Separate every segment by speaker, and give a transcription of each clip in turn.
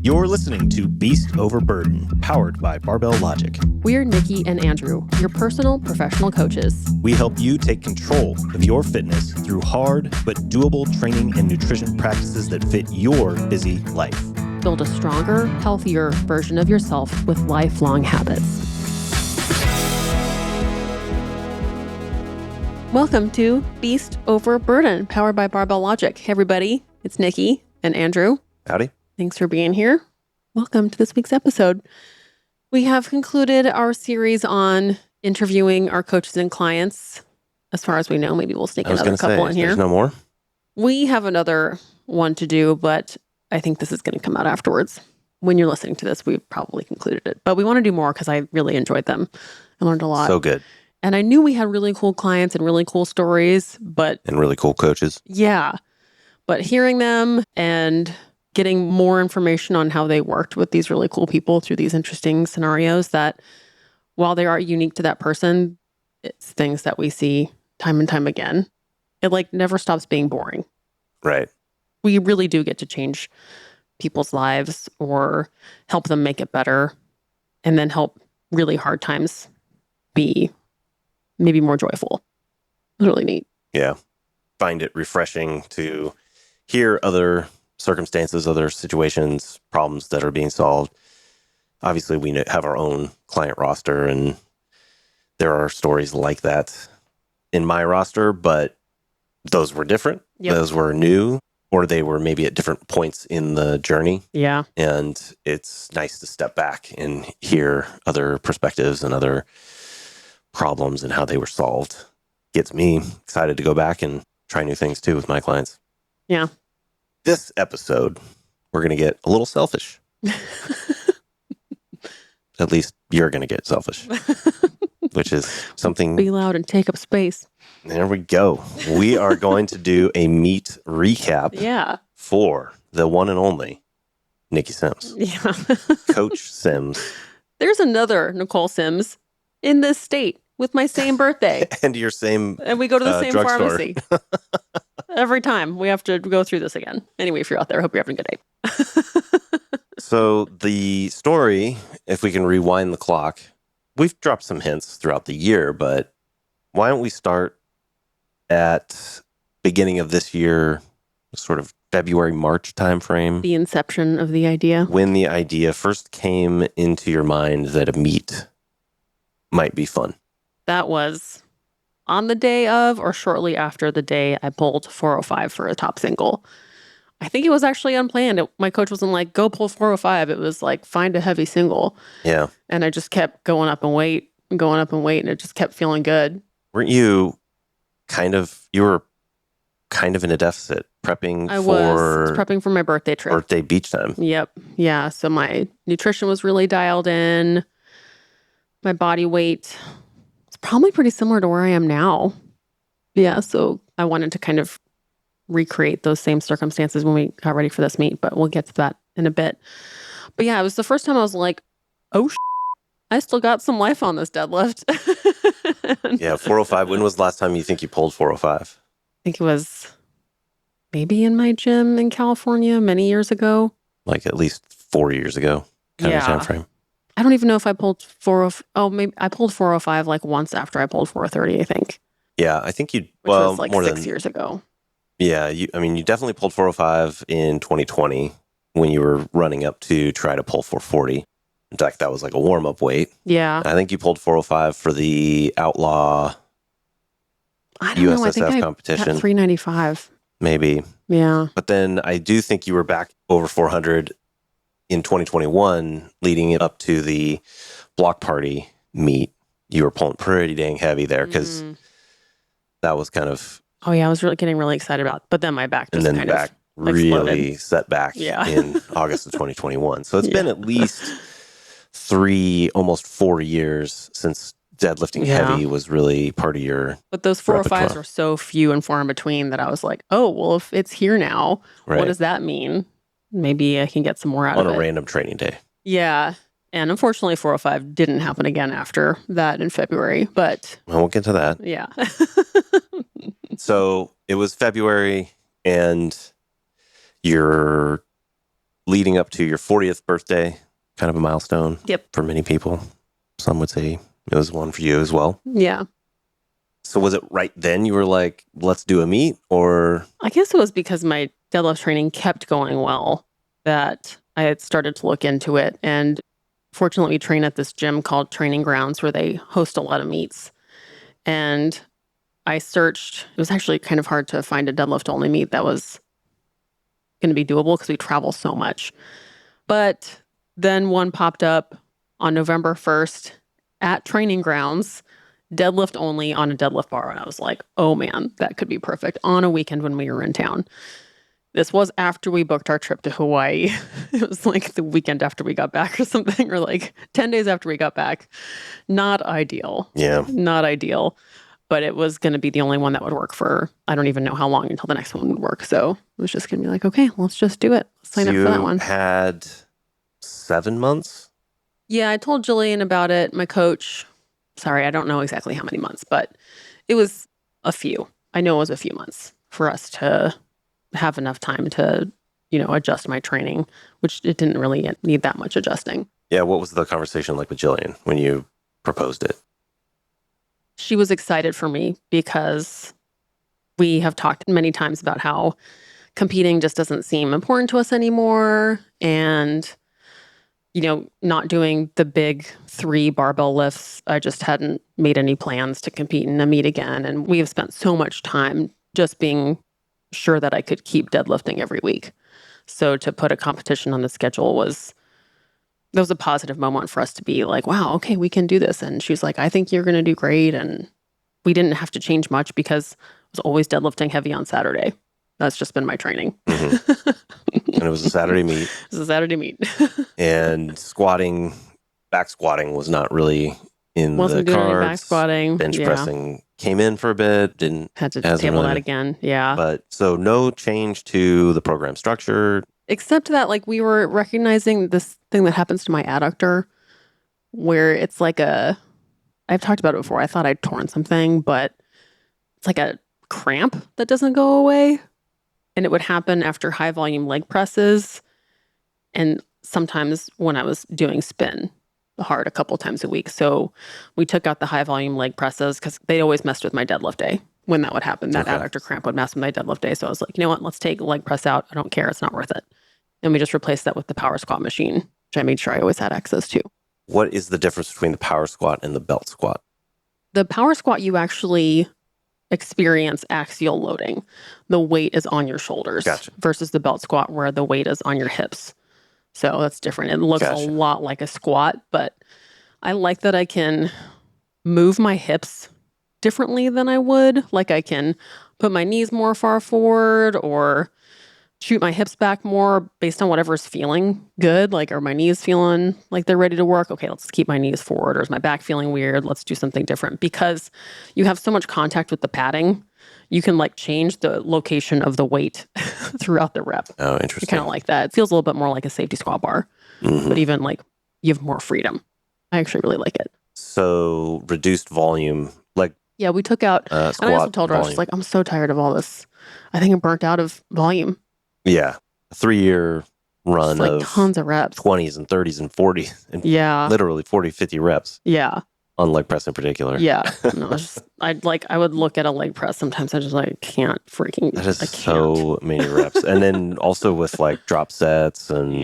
Speaker 1: You're listening to Beast Over Burden, powered by Barbell Logic.
Speaker 2: We're Niki and Andrew, your personal professional coaches.
Speaker 1: We help you take control of your fitness through hard but doable training and nutrition practices that fit your busy life.
Speaker 2: Build a stronger, healthier version of yourself with lifelong habits. Welcome to Beast Over Burden, powered by Barbell Logic. Hey everybody, it's Niki and Andrew.
Speaker 1: Howdy.
Speaker 2: Thanks for being here. Welcome to this week's episode. We have concluded our series on interviewing our coaches and clients. As far as we know, maybe we'll sneak another couple in here.
Speaker 1: There's no more?
Speaker 2: We have another one to do, but I think this is going to come out afterwards. When you're listening to this, we've probably concluded it. But we want to do more because I really enjoyed them. I learned a lot.
Speaker 1: So good.
Speaker 2: And I knew we had really cool clients and really cool stories, but...
Speaker 1: And really cool coaches.
Speaker 2: Yeah. But hearing them and getting more information on how they worked with these really cool people through these interesting scenarios that, while they are unique to that person, it's things that we see time and time again. It never stops being boring.
Speaker 1: Right.
Speaker 2: We really do get to change people's lives or help them make it better, and then help really hard times be maybe more joyful. It's really neat.
Speaker 1: Yeah. Find it refreshing to hear other circumstances, other situations, problems that are being solved. Obviously, we have our own client roster, and there are stories like that in my roster, but those were different.
Speaker 2: Yep.
Speaker 1: Those were new, or they were maybe at different points in the journey.
Speaker 2: Yeah.
Speaker 1: And it's nice to step back and hear other perspectives and other problems and how they were solved. Gets me excited to go back and try new things too with my clients.
Speaker 2: Yeah.
Speaker 1: This episode, we're going to get a little selfish. At least you're going to get selfish, which is something...
Speaker 2: Be loud and take up space.
Speaker 1: There we go. We are going to do a meet recap for the one and only Niki Sims.
Speaker 2: Yeah.
Speaker 1: Coach Sims.
Speaker 2: There's another Nicole Sims in this state with my same birthday.
Speaker 1: And your same
Speaker 2: And we go to the same
Speaker 1: drugstore.
Speaker 2: pharmacy. Every time we have to go through this again. Anyway, if you're out there, I hope you're having a good day.
Speaker 1: So the story, if we can rewind the clock, we've dropped some hints throughout the year, but why don't we start at beginning of this year, sort of February, March timeframe?
Speaker 2: The inception of the idea.
Speaker 1: When the idea first came into your mind that a meet might be fun.
Speaker 2: That was on the day of or shortly after the day I pulled 405 for a top single. I think it was actually unplanned. My coach wasn't like, go pull 405. It was like, find a heavy single.
Speaker 1: Yeah.
Speaker 2: And I just kept going up in weight, and it just kept feeling good.
Speaker 1: Weren't you you were kind of in a deficit prepping
Speaker 2: I was prepping for my birthday trip.
Speaker 1: Birthday beach time.
Speaker 2: Yep. Yeah. So my nutrition was really dialed in. My body weight is probably pretty similar to where I am now. Yeah. So I wanted to kind of recreate those same circumstances when we got ready for this meet, but we'll get to that in a bit. But yeah, it was the first time I was like, oh, I still got some life on this deadlift.
Speaker 1: Yeah, 405. When was the last time you think you pulled 405?
Speaker 2: I think it was maybe in my gym in California many years ago.
Speaker 1: Like at least 4 years ago kind of time frame.
Speaker 2: I don't even know if I pulled maybe I pulled 405 like once after I pulled 430, I think.
Speaker 1: Yeah, I think
Speaker 2: Which was like more 6 years ago.
Speaker 1: Yeah, you definitely pulled 405 in 2020 when you were running up to try to pull 440. In fact, that was like a warm-up weight.
Speaker 2: Yeah.
Speaker 1: I think you pulled 405 for the Outlaw USSF competition.
Speaker 2: 395.
Speaker 1: Maybe.
Speaker 2: Yeah.
Speaker 1: But then I do think you were back over 400 in 2021, leading it up to the block party meet. You were pulling pretty dang heavy there because that was kind of...
Speaker 2: Oh, yeah. I was getting really excited about it. But then my back just kind of
Speaker 1: really set back
Speaker 2: in
Speaker 1: August of 2021. So it's been at least 3, almost 4 years since deadlifting heavy was really part of your...
Speaker 2: But those 405s were so few and far in between that I was like, oh, well, if it's here now, what does that mean? Maybe I can get some more out of it.
Speaker 1: On a random training day.
Speaker 2: Yeah. And unfortunately, 405 didn't happen again after that in February, but...
Speaker 1: Well, we'll get to that.
Speaker 2: Yeah.
Speaker 1: So it was February, and you're leading up to your 40th birthday, kind of a milestone.
Speaker 2: Yep.
Speaker 1: For many people. Some would say it was one for you as well.
Speaker 2: Yeah.
Speaker 1: So was it right then you were like, let's do a meet, or?
Speaker 2: I guess it was because my deadlift training kept going well that I had started to look into it. And fortunately, we train at this gym called Training Grounds where they host a lot of meets. And I searched, it was actually kind of hard to find a deadlift only meet that was going to be doable because we travel so much. But then one popped up on November 1st at Training Grounds, deadlift only on a deadlift bar. And I was like, oh man, that could be perfect on a weekend when we were in town. This was after we booked our trip to Hawaii. It was like the weekend after we got back or something, or like 10 days after we got back. Not ideal.
Speaker 1: Yeah.
Speaker 2: Not ideal. But it was going to be the only one that would work for, I don't even know how long until the next one would work. So it was just going to be like, okay, let's just do it. Let's sign up for that one.
Speaker 1: You had 7 months?
Speaker 2: Yeah, I told Jillian about it. My coach, sorry, I don't know exactly how many months, but it was a few. I know it was a few months for us to have enough time to, adjust my training, which it didn't really need that much adjusting.
Speaker 1: Yeah, what was the conversation like with Jillian when you proposed it?
Speaker 2: She was excited for me because we have talked many times about how competing just doesn't seem important to us anymore. And, not doing the big 3 barbell lifts, I just hadn't made any plans to compete in a meet again. And we have spent so much time just being sure that I could keep deadlifting every week. So to put a competition on the schedule was a positive moment for us to be like, wow, okay, we can do this. And she was like, I think you're going to do great. And we didn't have to change much because I was always deadlifting heavy on Saturday. That's just been my training.
Speaker 1: Mm-hmm. And it was a Saturday meet.
Speaker 2: It was a Saturday meet.
Speaker 1: And back squatting was not really in
Speaker 2: Wasn't
Speaker 1: the
Speaker 2: doing any
Speaker 1: cards.
Speaker 2: back squatting.
Speaker 1: Bench pressing came in for a bit.
Speaker 2: Had to table that again. Yeah.
Speaker 1: But so no change to the program structure.
Speaker 2: Except that we were recognizing this thing that happens to my adductor where it's like I've talked about it before. I thought I'd torn something, but it's like a cramp that doesn't go away. And it would happen after high volume leg presses. And sometimes when I was doing spin hard a couple times a week. So we took out the high volume leg presses because they always messed with my deadlift day when that would happen. That adductor cramp would mess with my deadlift day. So I was like, you know what? Let's take leg press out. I don't care. It's not worth it. And we just replaced that with the power squat machine, which I made sure I always had access to.
Speaker 1: What is the difference between the power squat and the belt squat?
Speaker 2: The power squat, you actually experience axial loading. The weight is on your shoulders.
Speaker 1: Gotcha.
Speaker 2: Versus the belt squat where the weight is on your hips. So that's different. It looks a lot like a squat, but I like that I can move my hips differently than I would. Like I can put my knees more far forward or shoot my hips back more based on whatever's feeling good. Like, are my knees feeling like they're ready to work? Okay, let's keep my knees forward. Or is my back feeling weird? Let's do something different. Because you have so much contact with the padding, you can change the location of the weight throughout the rep.
Speaker 1: Oh, interesting.
Speaker 2: Kind of like that. It feels a little bit more like a safety squat bar, but even you have more freedom. I actually really like it.
Speaker 1: So reduced volume,
Speaker 2: yeah, we took out, and I also told her, I was just like, I'm so tired of all this. I think I'm burnt out of volume.
Speaker 1: Yeah. A 3-year run of
Speaker 2: tons of reps.
Speaker 1: 20s and 30s and 40s. And
Speaker 2: yeah.
Speaker 1: Literally 40, 50 reps.
Speaker 2: Yeah.
Speaker 1: On leg press in particular.
Speaker 2: Yeah. No, I would look at a leg press sometimes. I just can't freaking.
Speaker 1: That is so many reps. And then also with drop sets and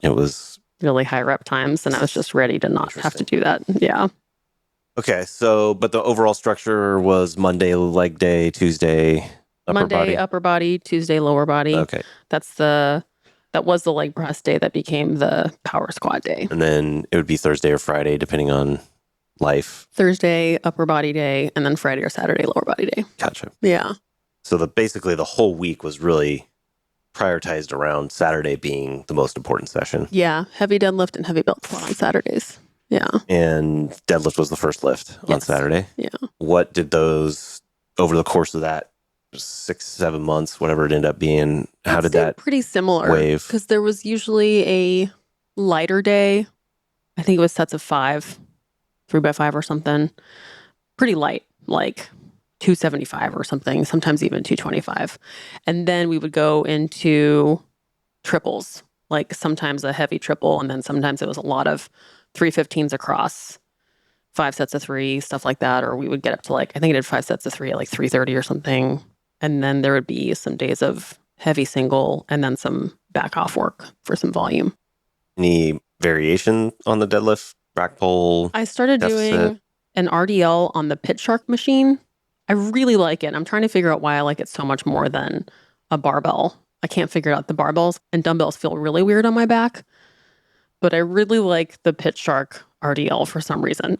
Speaker 1: it was
Speaker 2: really high rep times. And I was just ready to not have to do that. Yeah.
Speaker 1: Okay. So, but the overall structure was Monday leg day, Tuesday
Speaker 2: upper body, Tuesday lower body.
Speaker 1: Okay.
Speaker 2: That was the leg press day that became the power squat day.
Speaker 1: And then it would be Thursday or Friday, depending on life.
Speaker 2: Thursday, upper body day, and then Friday or Saturday, lower body day.
Speaker 1: Gotcha.
Speaker 2: Yeah.
Speaker 1: So basically the whole week was really prioritized around Saturday being the most important session.
Speaker 2: Yeah. Heavy deadlift and heavy belt squat on Saturdays. Yeah.
Speaker 1: And deadlift was the first lift on Saturday.
Speaker 2: Yeah.
Speaker 1: What did those, over the course of that 6-7 months, whatever it ended up being, how did that
Speaker 2: pretty similar
Speaker 1: wave?
Speaker 2: Because there was usually a lighter day. I think it was sets of 5, 3x5 or something. Pretty light, 275 or something, sometimes even 225. And then we would go into triples, like sometimes a heavy triple, and then sometimes it was a lot of 315s across, 5 sets of 3, stuff like that. Or we would get up to like, I think I did 5 sets of 3 at like 330 or something. And then there would be some days of heavy single and then some back off work for some volume.
Speaker 1: Any variation on the deadlift, rack pull?
Speaker 2: I started
Speaker 1: deficit?
Speaker 2: doing an RDL on the Pit Shark machine. I really like it. I'm trying to figure out why I like it so much more than a barbell. I can't figure out the barbells and dumbbells feel really weird on my back, but I really like the Pit Shark RDL for some reason.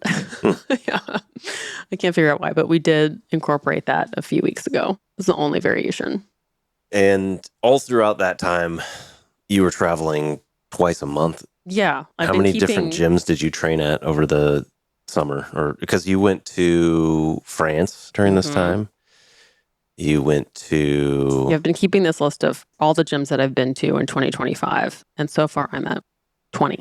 Speaker 2: Yeah. I can't figure out why, but we did incorporate that a few weeks ago. It's the only variation.
Speaker 1: And all throughout that time, you were traveling twice a month.
Speaker 2: Yeah.
Speaker 1: How many different gyms did you train at over the summer? Or because you went to France during this time? You went to...
Speaker 2: Yeah, I've been keeping this list of all the gyms that I've been to in 2025. And so far I'm at 20.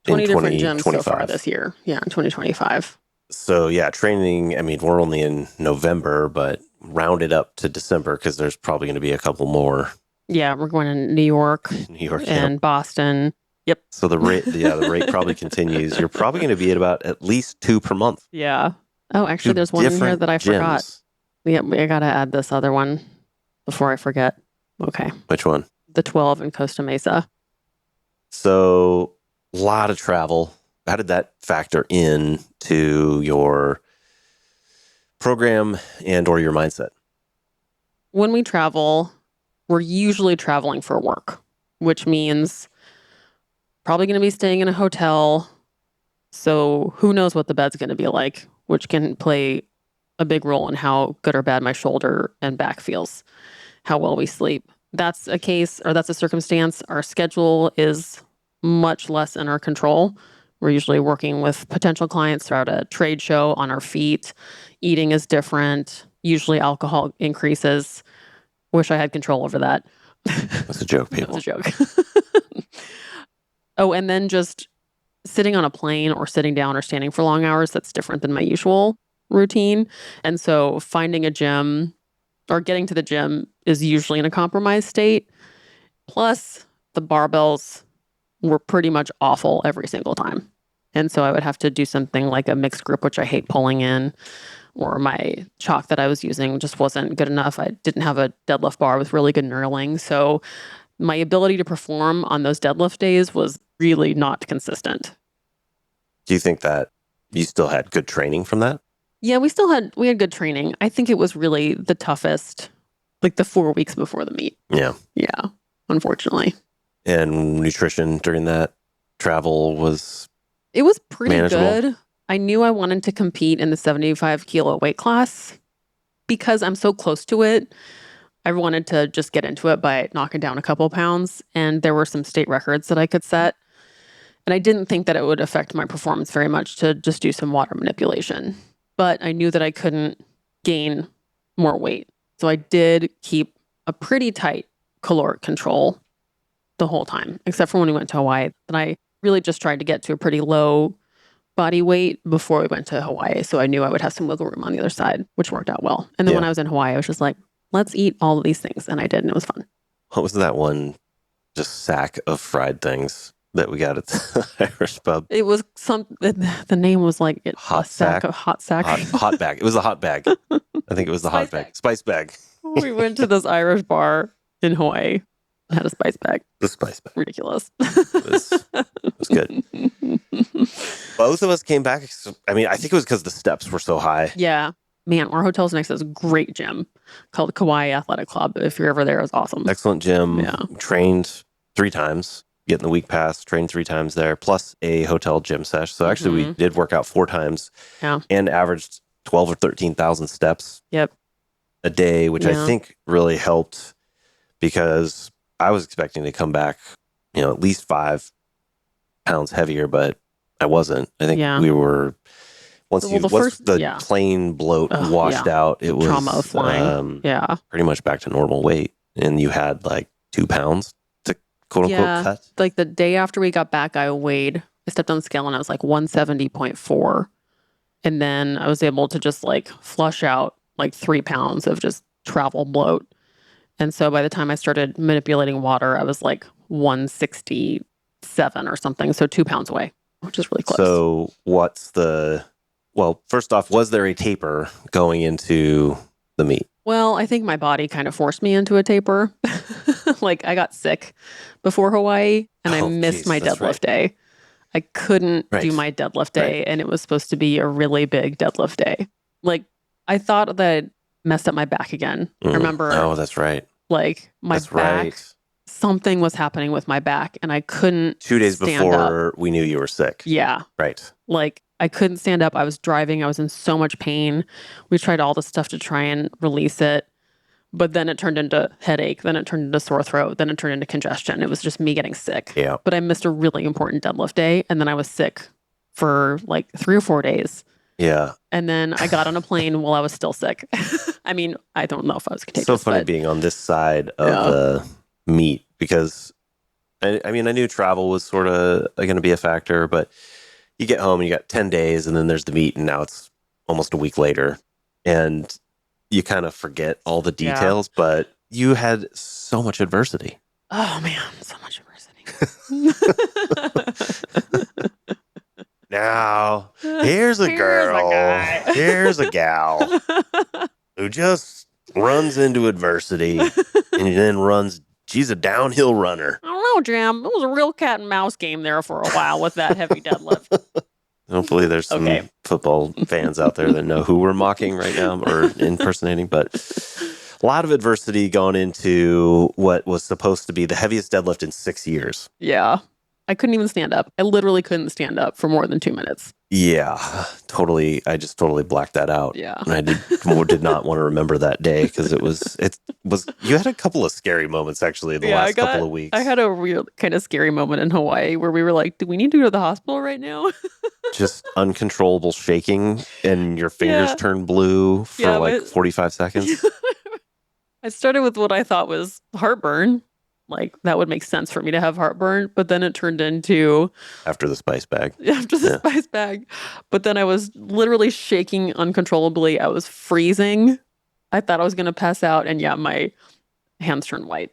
Speaker 2: 20 different gyms so far this year. Yeah, in 2025.
Speaker 1: So yeah, training, I mean, we're only in November, but round it up to December because there's probably going to be a couple more.
Speaker 2: Yeah, we're going to New York and Boston. Yep.
Speaker 1: So the rate probably continues. You're probably going to be at least 2 per month.
Speaker 2: Yeah. Oh, actually, there's one in here that I forgot. Yeah, I got to add this other one before I forget. Okay.
Speaker 1: Which one?
Speaker 2: The 12 in Costa Mesa.
Speaker 1: So a lot of travel. How did that factor in to your program and or your mindset?
Speaker 2: When we travel, we're usually traveling for work, which means probably going to be staying in a hotel. So who knows what the bed's going to be like, which can play a big role in how good or bad my shoulder and back feels, how well we sleep. That's a case, or that's a circumstance. Our schedule is much less in our control. We're usually working with potential clients throughout a trade show on our feet. Eating is different. Usually alcohol increases. Wish I had control over that.
Speaker 1: That's a joke, people.
Speaker 2: That's a joke. Oh, and then just sitting on a plane or sitting down or standing for long hours, that's different than my usual routine. And so finding a gym or getting to the gym is usually in a compromised state. Plus, the barbells were pretty much awful every single time. And so I would have to do something like a mixed grip, which I hate pulling in, or my chalk that I was using just wasn't good enough. I didn't have a deadlift bar with really good knurling. So my ability to perform on those deadlift days was really not consistent.
Speaker 1: Do you think that you still had good training from that?
Speaker 2: Yeah, we had good training. I think it was really the toughest, like the 4 weeks before the meet.
Speaker 1: Yeah.
Speaker 2: Yeah, unfortunately.
Speaker 1: And nutrition during that travel
Speaker 2: it was pretty
Speaker 1: manageable?
Speaker 2: Good. I knew I wanted to compete in the 75 kilo weight class because I'm so close to it. I wanted to just get into it by knocking down a couple pounds, and there were some state records that I could set. And I didn't think that it would affect my performance very much to just do some water manipulation. But I knew that I couldn't gain more weight. So I did keep a pretty tight caloric control the whole time, except for when we went to Hawaii. And I really just tried to get to a pretty low body weight before we went to Hawaii. So I knew I would have some wiggle room on the other side, which worked out well. And then when I was in Hawaii, I was just like, let's eat all of these things. And I did, and it was fun.
Speaker 1: What was that one just sack of fried things that we got at the Irish pub?
Speaker 2: It was the name was like
Speaker 1: hot sack.
Speaker 2: Hot
Speaker 1: bag. It was a hot bag. I think it was the hot bag. Spice bag.
Speaker 2: We went to this Irish bar in Hawaii. Had a spice bag.
Speaker 1: The spice bag.
Speaker 2: Ridiculous.
Speaker 1: It was good. Both of us came back. I mean, I think it was because the steps were so high.
Speaker 2: Yeah. Man, our hotel's next to this great gym called Kauai Athletic Club. If you're ever there, it's awesome.
Speaker 1: Excellent gym.
Speaker 2: Yeah.
Speaker 1: Trained 3 times. Getting the week pass, trained 3 times there, plus a hotel gym sesh. So actually we did work out 4 times.
Speaker 2: Yeah.
Speaker 1: And averaged 12 or 13,000 steps.
Speaker 2: Yep.
Speaker 1: A day, which I think really helped because I was expecting to come back, at least 5 pounds heavier, but I wasn't. I think we were once the plane bloat washed out, it was
Speaker 2: trauma of flying.
Speaker 1: Pretty much back to normal weight, and you had like 2 pounds to quote unquote cut.
Speaker 2: Like the day after we got back, I stepped on the scale and I was like 170.4, and then I was able to just like flush out like 3 pounds of just travel bloat. And so by the time I started manipulating water, I was like 167 or something. So 2 pounds away, which is really close.
Speaker 1: So well, first off, was there a taper going into the meet?
Speaker 2: Well, I think my body kind of forced me into a taper. Like I got sick before Hawaii and I missed my deadlift day. I couldn't do my deadlift day and it was supposed to be a really big deadlift day. Like I thought that I messed up my back again. I remember.
Speaker 1: Oh, that's right.
Speaker 2: Like my back, something was happening with my back and I couldn't
Speaker 1: 2 days before we knew you were sick.
Speaker 2: Yeah.
Speaker 1: Right.
Speaker 2: Like I couldn't stand up. I was driving. I was in so much pain. We tried all the stuff to try and release it. But then it turned into headache. Then it turned into sore throat. Then it turned into congestion. It was just me getting sick.
Speaker 1: Yeah.
Speaker 2: But I missed a really important deadlift day. And then I was sick for like 3 or 4 days.
Speaker 1: Yeah.
Speaker 2: And then I got on a plane while I was still sick. I mean, I don't know if I was contagious.
Speaker 1: So funny being on this side of the meet because, I mean, I knew travel was sort of going to be a factor, but you get home and you got 10 days and then there's the meet and now it's almost a week later. And you kind of forget all the details, but you had so much adversity.
Speaker 2: Oh, man, so much adversity.
Speaker 1: Now, here's a girl, here's a gal who just runs into adversity and then runs. She's a downhill runner.
Speaker 2: I don't know, Jim. It was a real cat and mouse game there for a while with that heavy deadlift.
Speaker 1: Hopefully there's some football fans out there that know who we're mocking right now or impersonating, but a lot of adversity gone into what was supposed to be the heaviest deadlift in 6 years.
Speaker 2: Yeah. I couldn't even stand up. I literally couldn't stand up for more than 2 minutes.
Speaker 1: Yeah, totally. I just totally blacked that out.
Speaker 2: Yeah.
Speaker 1: And I did not want to remember that day because it was, you had a couple of scary moments actually the last couple of weeks.
Speaker 2: I had a real kind of scary moment in Hawaii where we were like, do we need to go to the hospital right now?
Speaker 1: Just uncontrollable shaking and your fingers turned blue for 45 seconds.
Speaker 2: I started with what I thought was heartburn. Like that would make sense for me to have heartburn, but then it turned into
Speaker 1: after the spice bag.
Speaker 2: Spice bag. But then I was literally shaking uncontrollably. I was freezing. I thought I was going to pass out, and my hands turned white.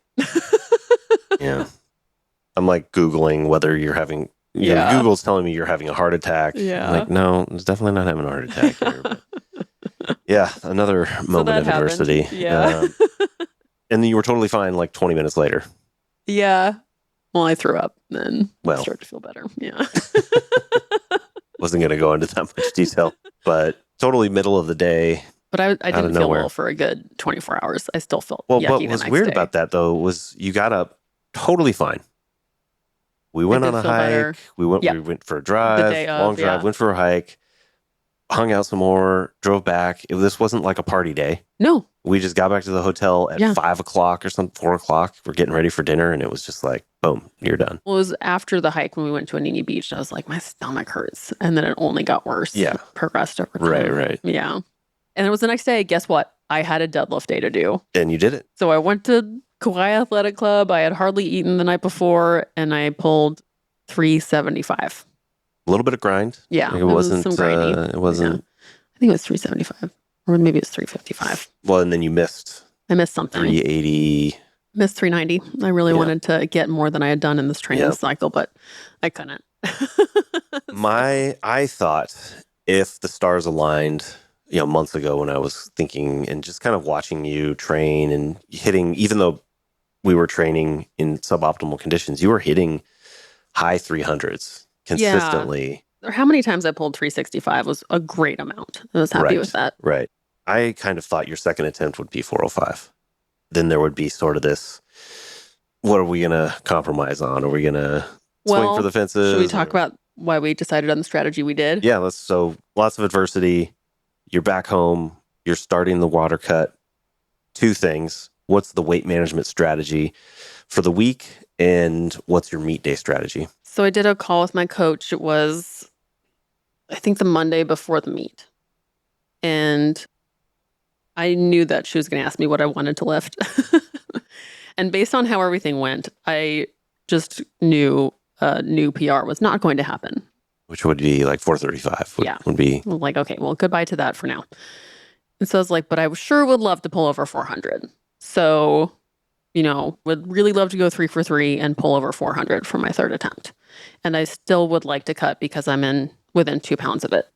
Speaker 1: Yeah, I'm like Googling whether you're having. Google's telling me you're having a heart attack.
Speaker 2: Yeah,
Speaker 1: I'm like no, it's definitely not having a heart attack here. But another moment of adversity.
Speaker 2: Yeah.
Speaker 1: And then you were totally fine like 20 minutes later.
Speaker 2: Yeah. Well, I threw up then. Started to feel better. Yeah.
Speaker 1: Wasn't going to go into that much detail, but totally middle of the day.
Speaker 2: But I didn't feel well for a good 24 hours. I still felt yucky
Speaker 1: what was weird about that though was you got up totally fine. We went on a hike. We went for a drive, long drive, went for a hike, hung out some more, drove back. This wasn't like a party day.
Speaker 2: No.
Speaker 1: We just got back to the hotel at 5 o'clock or something, 4 o'clock. We're getting ready for dinner, and it was just like, boom, you're done.
Speaker 2: Well, it was after the hike when we went to Niki Beach. I was like, my stomach hurts. And then it only got worse.
Speaker 1: Yeah.
Speaker 2: It progressed over time.
Speaker 1: Right.
Speaker 2: Yeah. And it was the next day. Guess what? I had a deadlift day to do.
Speaker 1: And you did it.
Speaker 2: So I went to Kauai Athletic Club. I had hardly eaten the night before, and I pulled 375.
Speaker 1: A little bit of grind.
Speaker 2: Yeah.
Speaker 1: Like it wasn't some grinding. It wasn't.
Speaker 2: Yeah. I think it was 375. Or maybe it was 355.
Speaker 1: Well, and then you missed.
Speaker 2: I missed something.
Speaker 1: 380.
Speaker 2: Missed 390. I really wanted to get more than I had done in this training cycle, but I couldn't.
Speaker 1: I thought if the stars aligned, months ago when I was thinking and just kind of watching you train and hitting, even though we were training in suboptimal conditions, you were hitting high 300s consistently.
Speaker 2: Yeah. How many times I pulled 365 was a great amount. I was happy with that.
Speaker 1: Right. I kind of thought your second attempt would be 405. Then there would be sort of this, what are we going to compromise on? Are we going to swing for the fences?
Speaker 2: Should we talk about why we decided on the strategy we did?
Speaker 1: Yeah, so lots of adversity. You're back home. You're starting the water cut. 2 things. What's the weight management strategy for the week? And what's your meet day strategy?
Speaker 2: So I did a call with my coach. It was, I think, the Monday before the meet. And I knew that she was going to ask me what I wanted to lift. And based on how everything went, I just knew a new PR was not going to happen.
Speaker 1: Which would be like 435. Would be.
Speaker 2: Like, okay, well, goodbye to that for now. And so I was like, but I sure would love to pull over 400. So would really love to go 3 for 3 and pull over 400 for my third attempt. And I still would like to cut because I'm within 2 pounds of it.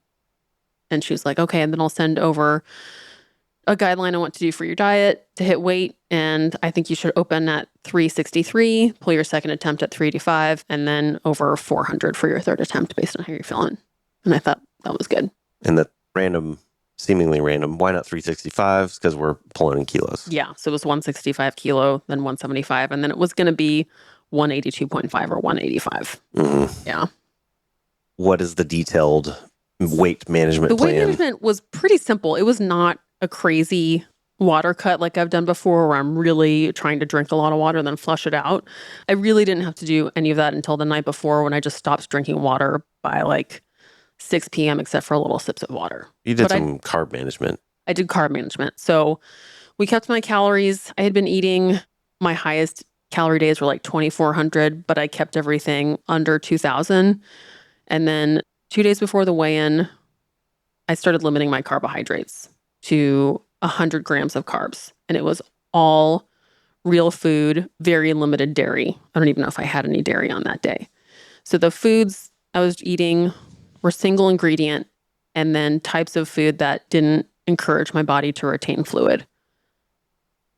Speaker 2: And she was like, okay, and then I'll send over a guideline on what to do for your diet to hit weight. And I think you should open at 363, pull your second attempt at 385, and then over 400 for your third attempt based on how you're feeling. And I thought that was good.
Speaker 1: And the seemingly random, why not 365? Because we're pulling in kilos.
Speaker 2: Yeah. So it was 165 kilo, then 175. And then it was going to be 182.5 or 185.
Speaker 1: Mm-hmm.
Speaker 2: Yeah.
Speaker 1: What is the detailed weight management plan?
Speaker 2: The weight management was pretty simple. It was not a crazy water cut like I've done before where I'm really trying to drink a lot of water and then flush it out. I really didn't have to do any of that until the night before when I just stopped drinking water by like 6 p.m. except for a little sips of water.
Speaker 1: You did some carb management.
Speaker 2: I did carb management. So we kept my calories. I had been eating, my highest calorie days were like 2,400, but I kept everything under 2,000. And then 2 days before the weigh-in, I started limiting my carbohydrates to 100 grams of carbs. And it was all real food, very limited dairy. I don't even know if I had any dairy on that day. So the foods I was eating were single ingredient and then types of food that didn't encourage my body to retain fluid.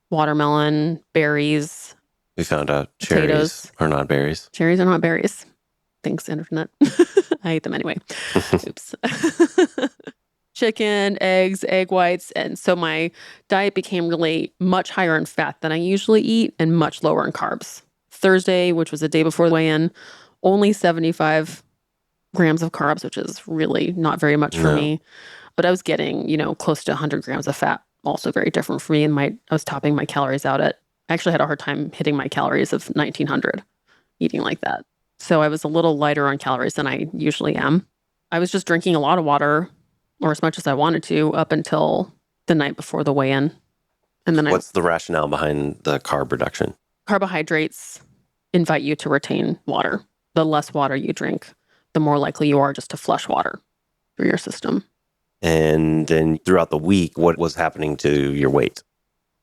Speaker 2: Watermelon, berries.
Speaker 1: We found out cherries
Speaker 2: potatoes.
Speaker 1: Are not berries.
Speaker 2: Cherries are not berries. Thanks, internet. I ate them anyway. Oops. Chicken, eggs, egg whites. And so my diet became really much higher in fat than I usually eat and much lower in carbs. Thursday, which was the day before the weigh-in, only 75 grams of carbs, which is really not very much for me. But I was getting, close to 100 grams of fat, also very different for me. And I was topping my calories out I actually had a hard time hitting my calories of 1,900 eating like that. So I was a little lighter on calories than I usually am. I was just drinking a lot of water, or as much as I wanted to, up until the night before the weigh-in. And then
Speaker 1: What's the rationale behind the carb reduction?
Speaker 2: Carbohydrates invite you to retain water. The less water you drink, the more likely you are just to flush water through your system.
Speaker 1: And then throughout the week, what was happening to your weight?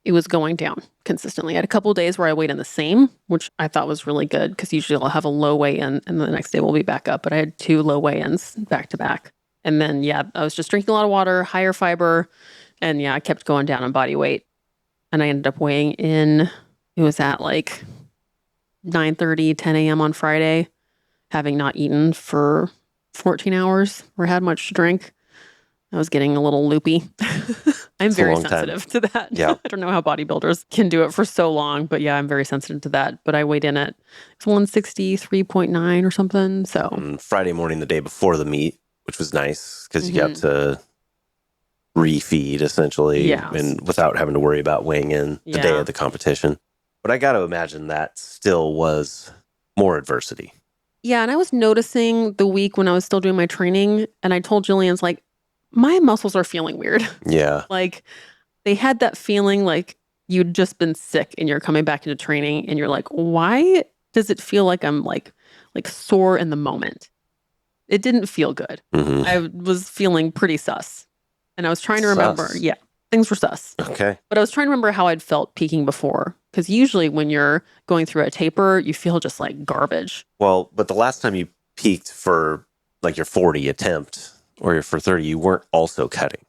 Speaker 2: It was going down consistently. I had a couple of days where I weighed in the same, which I thought was really good because usually I'll have a low weigh-in and the next day we'll be back up. But I had 2 low weigh-ins back to back. And then, I was just drinking a lot of water, higher fiber. And I kept going down on body weight. And I ended up weighing in, it was at like 9:30, 10 a.m. on Friday, having not eaten for 14 hours or had much to drink. I was getting a little loopy. I'm very sensitive to that.
Speaker 1: Yeah.
Speaker 2: I don't know how bodybuilders can do it for so long, but I'm very sensitive to that. But I weighed in at 163.9 or something. So
Speaker 1: Friday morning, the day before the meet, which was nice because you got to refeed essentially and without having to worry about weighing in the day of the competition. But I got to imagine that still was more adversity.
Speaker 2: Yeah. And I was noticing the week when I was still doing my training and I told Jillian's like, my muscles are feeling weird.
Speaker 1: Yeah.
Speaker 2: Like they had that feeling like you'd just been sick and you're coming back into training and you're like, why does it feel like I'm like sore in the moment? It didn't feel good.
Speaker 1: Mm-hmm.
Speaker 2: I was feeling pretty sus. And I was trying to remember. Yeah, things were sus.
Speaker 1: Okay.
Speaker 2: But I was trying to remember how I'd felt peaking before. Because usually when you're going through a taper, you feel just like garbage.
Speaker 1: Well, but the last time you peaked for like your 40 attempt or your for 30, you weren't also cutting,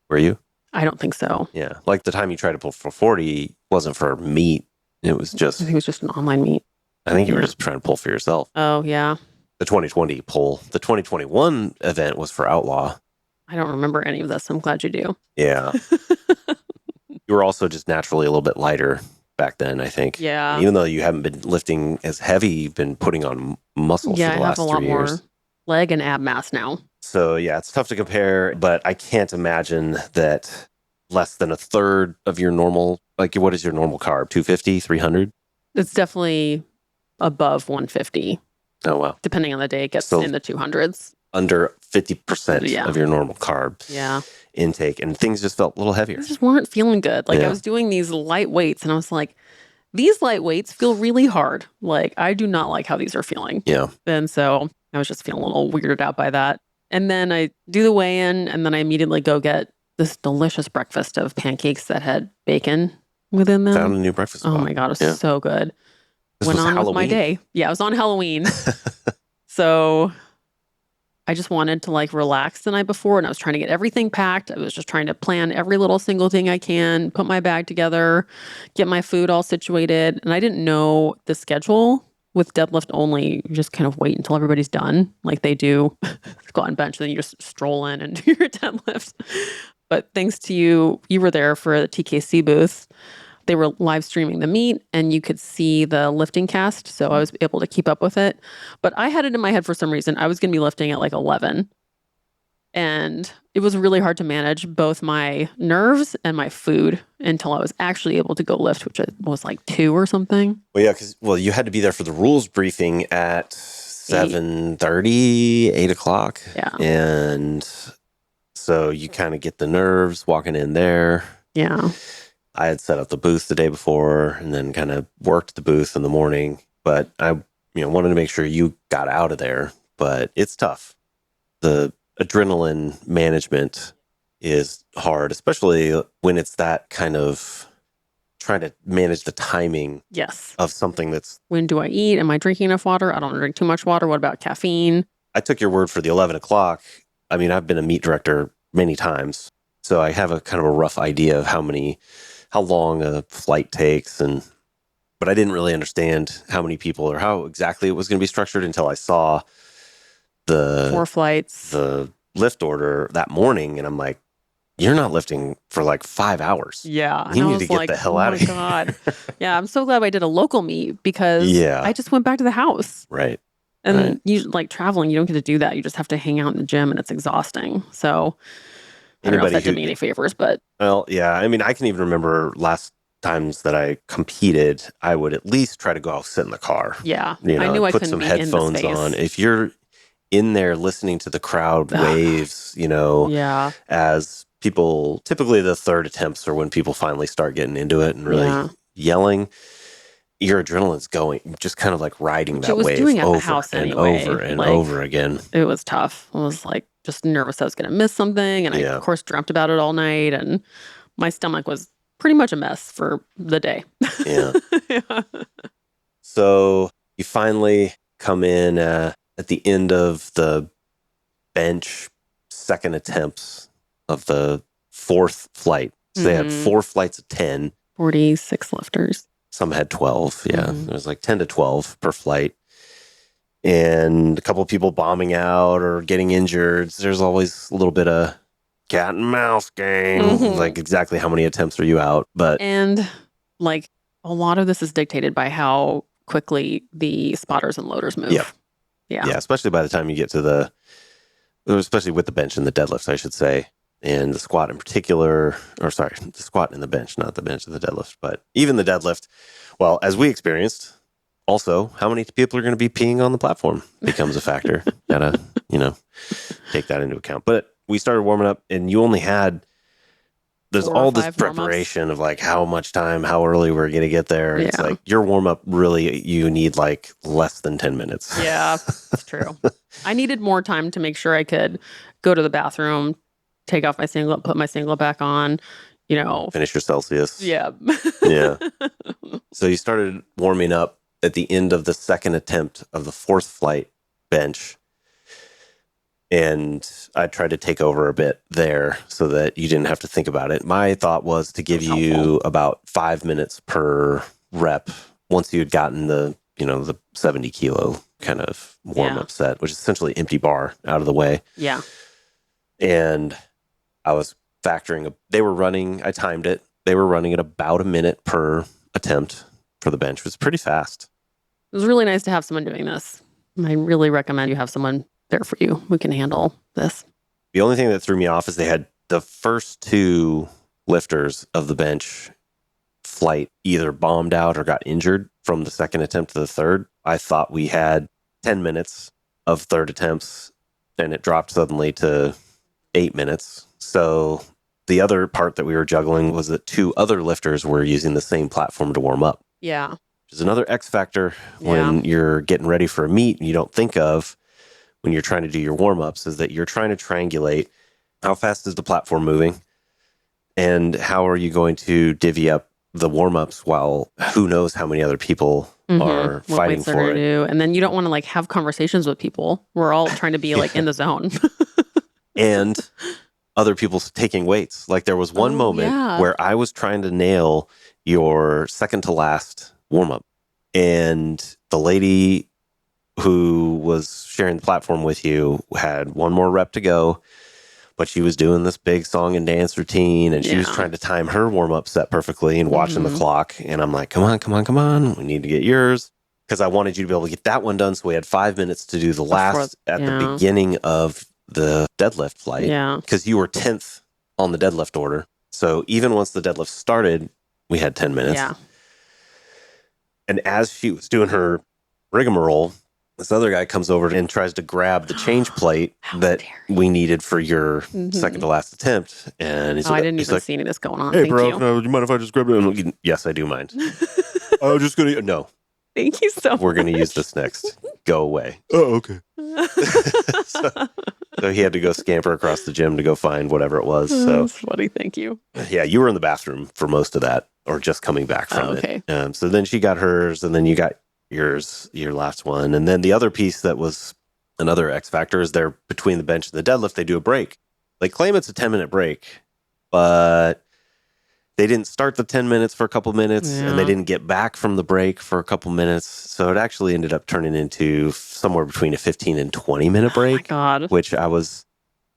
Speaker 1: were you?
Speaker 2: I don't think so.
Speaker 1: Yeah. Like the time you tried to pull for 40 wasn't for meat. It was just...
Speaker 2: I think it was just an online meet.
Speaker 1: I think you were just trying to pull for yourself.
Speaker 2: Oh, yeah.
Speaker 1: The 2020 pull. The 2021 event was for Outlaw.
Speaker 2: I don't remember any of this. I'm glad you do.
Speaker 1: Yeah. You were also just naturally a little bit lighter back then, I think.
Speaker 2: Yeah.
Speaker 1: And even though you haven't been lifting as heavy, you've been putting on muscle for the last 3 years.
Speaker 2: I have a lot more leg and ab mass now.
Speaker 1: So it's tough to compare, but I can't imagine that less than a third of your normal, like what is your normal carb? 250, 300?
Speaker 2: It's definitely above 150.
Speaker 1: Oh, wow.
Speaker 2: Depending on the day, it gets in the 200s.
Speaker 1: Under 50% of your normal carb intake. And things just felt a little heavier.
Speaker 2: I just weren't feeling good. Like I was doing these light weights and I was like, these light weights feel really hard. Like I do not like how these are feeling.
Speaker 1: Yeah.
Speaker 2: And so I was just feeling a little weirded out by that. And then I do the weigh-in and then I immediately go get this delicious breakfast of pancakes that had bacon within
Speaker 1: Found
Speaker 2: them.
Speaker 1: a new breakfast
Speaker 2: Oh
Speaker 1: spot.
Speaker 2: my God, it was
Speaker 1: Yeah.
Speaker 2: so good.
Speaker 1: This
Speaker 2: Went
Speaker 1: was
Speaker 2: on with my
Speaker 1: Halloween.
Speaker 2: day. Yeah, it was on Halloween. So I just wanted to like relax the night before and I was trying to get everything packed. I was just trying to plan every little single thing I can, put my bag together, get my food all situated. And I didn't know the schedule with deadlift only. You just kind of wait until everybody's done, like they do squat and bench. Then you just stroll in and do your deadlift. But thanks to you, you were there for the TKC booth. They were live streaming the meet and you could see the lifting cast. So I was able to keep up with it. But I had it in my head for some reason. I was going to be lifting at like 11. And it was really hard to manage both my nerves and my food until I was actually able to go lift, which was like 2 or something.
Speaker 1: Well, yeah, because you had to be there for the rules briefing at 7:30, 8 o'clock.
Speaker 2: Yeah.
Speaker 1: And so you kind of get the nerves walking in there.
Speaker 2: Yeah.
Speaker 1: I had set up the booth the day before and then kind of worked the booth in the morning. But I wanted to make sure you got out of there. But it's tough. The adrenaline management is hard, especially when it's that kind of trying to manage the timing
Speaker 2: Yes.
Speaker 1: of something that's...
Speaker 2: When do I eat? Am I drinking enough water? I don't drink too much water. What about caffeine?
Speaker 1: I took your word for the 11 o'clock. I mean, I've been a meet director many times, so I have a kind of a rough idea of how long a flight takes, but I didn't really understand how many people or how exactly it was going to be structured until I saw
Speaker 2: 4 flights.
Speaker 1: the lift order that morning, and I'm like, you're not lifting for like 5 hours.
Speaker 2: Yeah.
Speaker 1: You need to get the hell out of here.
Speaker 2: Oh my God. Yeah. I'm so glad I did a local meet because
Speaker 1: Yeah.
Speaker 2: I just went back to the house.
Speaker 1: Right.
Speaker 2: And you like traveling, you don't get to do that. You just have to hang out in the gym and it's exhausting. So I don't know if that did me any favors, but.
Speaker 1: Well, yeah. I mean, I can even remember last times that I competed, I would at least try to go out, sit in the car.
Speaker 2: Yeah. I knew I
Speaker 1: put
Speaker 2: couldn't
Speaker 1: some
Speaker 2: be
Speaker 1: headphones
Speaker 2: in the space.
Speaker 1: on. If you're in there listening to the crowd waves,
Speaker 2: Yeah.
Speaker 1: as people, typically the third attempts are when people finally start getting into it and really yelling. Your adrenaline's going, just kind of like riding that wave
Speaker 2: doing at
Speaker 1: over
Speaker 2: the house
Speaker 1: and
Speaker 2: anyway.
Speaker 1: over and over again.
Speaker 2: It was tough. I was like just nervous I was going to miss something. And I, of course, dreamt about it all night. And my stomach was pretty much a mess for the day.
Speaker 1: Yeah. So you finally come in at the end of the bench second attempts of the 4th flight. So they had 4 flights of 10.
Speaker 2: 46 lifters.
Speaker 1: Some had 12. Yeah. It was like 10 to 12 per flight. And a couple of people bombing out or getting injured. There's always a little bit of cat and mouse game. Like exactly how many attempts are you out?
Speaker 2: And like a lot of this is dictated by how quickly the spotters and loaders move.
Speaker 1: Yep.
Speaker 2: Yeah.
Speaker 1: Yeah. Especially by the time you get to especially with the bench and the deadlifts, I should say. And the squat in particular, the squat and the bench, not the bench and the deadlift, but even the deadlift. Well, as we experienced, also, how many people are going to be peeing on the platform becomes a factor. Gotta, take that into account. But we started warming up and you only had, there's all this preparation of like how much time, how early we're going to get there. Yeah. It's like your warm up really, you need like less than 10 minutes.
Speaker 2: Yeah, that's true. I needed more time to make sure I could go to the bathroom, take off my singlet, put my singlet back on,
Speaker 1: finish your Celsius.
Speaker 2: Yeah.
Speaker 1: Yeah. So you started warming up at the end of the second attempt of the 4th flight bench. And I tried to take over a bit there so that you didn't have to think about it. My thought was to give you about 5 minutes per rep once you had gotten the 70 kilo kind of warm up set, which is essentially empty bar out of the way.
Speaker 2: Yeah.
Speaker 1: And I was factoring, I timed it. They were running at about a minute per attempt for the bench. It was pretty fast.
Speaker 2: It was really nice to have someone doing this. I really recommend you have someone there for you who can handle this.
Speaker 1: The only thing that threw me off is they had the first 2 lifters of the bench flight either bombed out or got injured from the second attempt to the third. I thought we had 10 minutes of third attempts and it dropped suddenly to 8 minutes. So the other part that we were juggling was that 2 other lifters were using the same platform to warm up.
Speaker 2: Yeah.
Speaker 1: Which is another X factor when you're getting ready for a meet and you don't think of when you're trying to do your warm-ups is that you're trying to triangulate how fast is the platform moving and how are you going to divvy up the warm-ups while who knows how many other people are
Speaker 2: What
Speaker 1: fighting
Speaker 2: weights they're
Speaker 1: for
Speaker 2: gonna
Speaker 1: it.
Speaker 2: do. And then you don't want to like have conversations with people. We're all trying to be like in the zone.
Speaker 1: And other people taking weights. Like there was one moment where I was trying to nail your second to last warm-up, and the lady who was sharing the platform with you had one more rep to go, but she was doing this big song and dance routine, and she was trying to time her warm-up set perfectly and watching the clock. And I'm like, come on. We need to get yours. Because I wanted you to be able to get that one done. So we had 5 minutes to do the last at the beginning of the deadlift flight.
Speaker 2: Yeah.
Speaker 1: Because you were 10th on the deadlift order. So even once the deadlift started, we had 10 minutes.
Speaker 2: Yeah.
Speaker 1: And as she was doing her rigmarole, this other guy comes over and tries to grab the change plate that we needed for your second to last attempt. And he's,
Speaker 2: I didn't
Speaker 1: he's
Speaker 2: even
Speaker 1: like,
Speaker 3: see
Speaker 2: any of this going on.
Speaker 1: hey,
Speaker 2: Thank
Speaker 1: bro,
Speaker 2: you.
Speaker 1: do you mind if I just grab it? I'm like, yes, I do mind. I was just going to, no.
Speaker 2: Thank you so much.
Speaker 1: We're going to use this next. Go away. Oh, okay. So he had to go scamper across the gym to go find whatever it was. So
Speaker 2: that's funny. Thank you.
Speaker 1: Yeah, you were in the bathroom for most of that, or just coming back from it. So then she got hers, and then you got yours, your last one. And then the other piece that was another X factor is they're between the bench and the deadlift, they do a break. They claim it's a 10-minute break, but they didn't start the 10 minutes for a couple minutes, and they didn't get back from the break for a couple minutes. So it actually ended up turning into somewhere between a 15 and 20-minute break, which I was...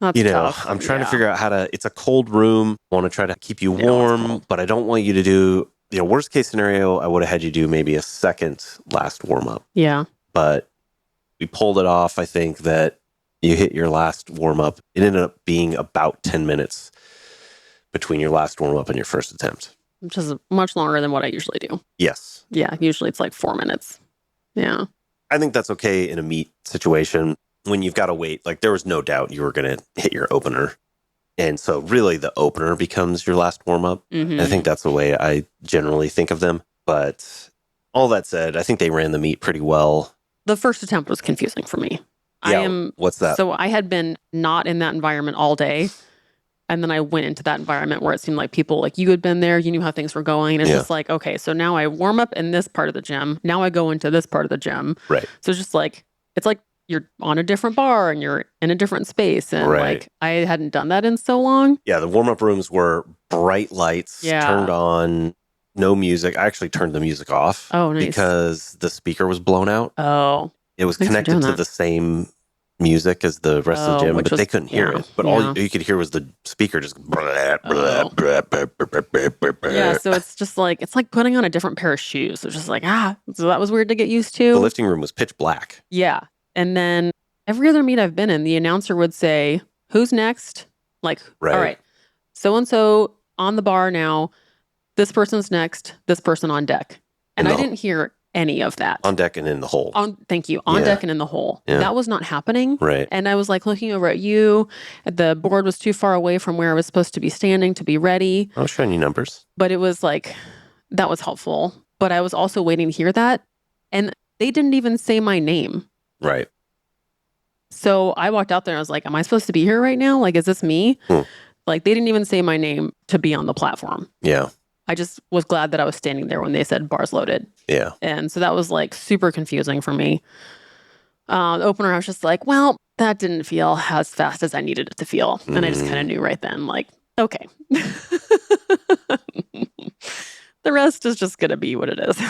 Speaker 2: That's tough.
Speaker 1: I'm trying to figure out how to, it's a cold room. I want to try to keep you warm, but I don't want you to do, worst case scenario, I would have had you do maybe a second last warm up.
Speaker 2: Yeah.
Speaker 1: But we pulled it off. I think that you hit your last warm up. It ended up being about 10 minutes between your last warm up and your first attempt,
Speaker 2: which is much longer than what I usually do.
Speaker 1: Yes.
Speaker 2: Yeah. Usually it's like 4 minutes. Yeah.
Speaker 1: I think that's okay in a meet situation. When you've got to wait, like there was no doubt you were going to hit your opener. And so really the opener becomes your last warm up. I think that's the way I generally think of them. But all that said, I think they ran the meet pretty well.
Speaker 2: The first attempt was confusing for me.
Speaker 1: Yeah, what's that?
Speaker 2: So I had been not in that environment all day. And then I went into that environment where it seemed like people like you had been there, you knew how things were going. And it's just like, okay, so now I warm up in this part of the gym. Now I go into this part of the gym.
Speaker 1: Right.
Speaker 2: So it's just like, it's like you're on a different bar and you're in a different space. And like, I hadn't done that in so long.
Speaker 1: Yeah, the warm-up rooms were bright lights, turned on, no music. I actually turned the music off.
Speaker 2: Oh, nice.
Speaker 1: Because the speaker was blown out.
Speaker 2: Oh.
Speaker 1: It was connected to the same music as the rest of the gym, but they couldn't hear it. But all you could hear was the speaker just...
Speaker 2: Yeah, so it's just like, it's like putting on a different pair of shoes. It's just like, so that was weird to get used to.
Speaker 1: The lifting room was pitch black.
Speaker 2: Yeah. And then every other meet I've been in, the announcer would say, who's next? Like, all right, so-and-so on the bar now, this person's next, this person on deck. And I didn't hear any of that.
Speaker 1: On deck and in the hole.
Speaker 2: Thank you. On deck and in the hole.
Speaker 1: Yeah.
Speaker 2: That was not happening.
Speaker 1: Right.
Speaker 2: And I was like looking over at you. The board was too far away from where I was supposed to be standing to be ready.
Speaker 1: I was showing you numbers.
Speaker 2: But it was like, that was helpful. But I was also waiting to hear that. And they didn't even say my name.
Speaker 1: Right.
Speaker 2: So I walked out there and I was like, am I supposed to be here right now? Like, is this me? Like, they didn't even say my name to be on the platform.
Speaker 1: Yeah.
Speaker 2: I just was glad that I was standing there when they said bars loaded.
Speaker 1: Yeah.
Speaker 2: And so that was like super confusing for me. The opener, I was just like, well, that didn't feel as fast as I needed it to feel. And I just kind of knew right then, like, okay. The rest is just going to be what it is.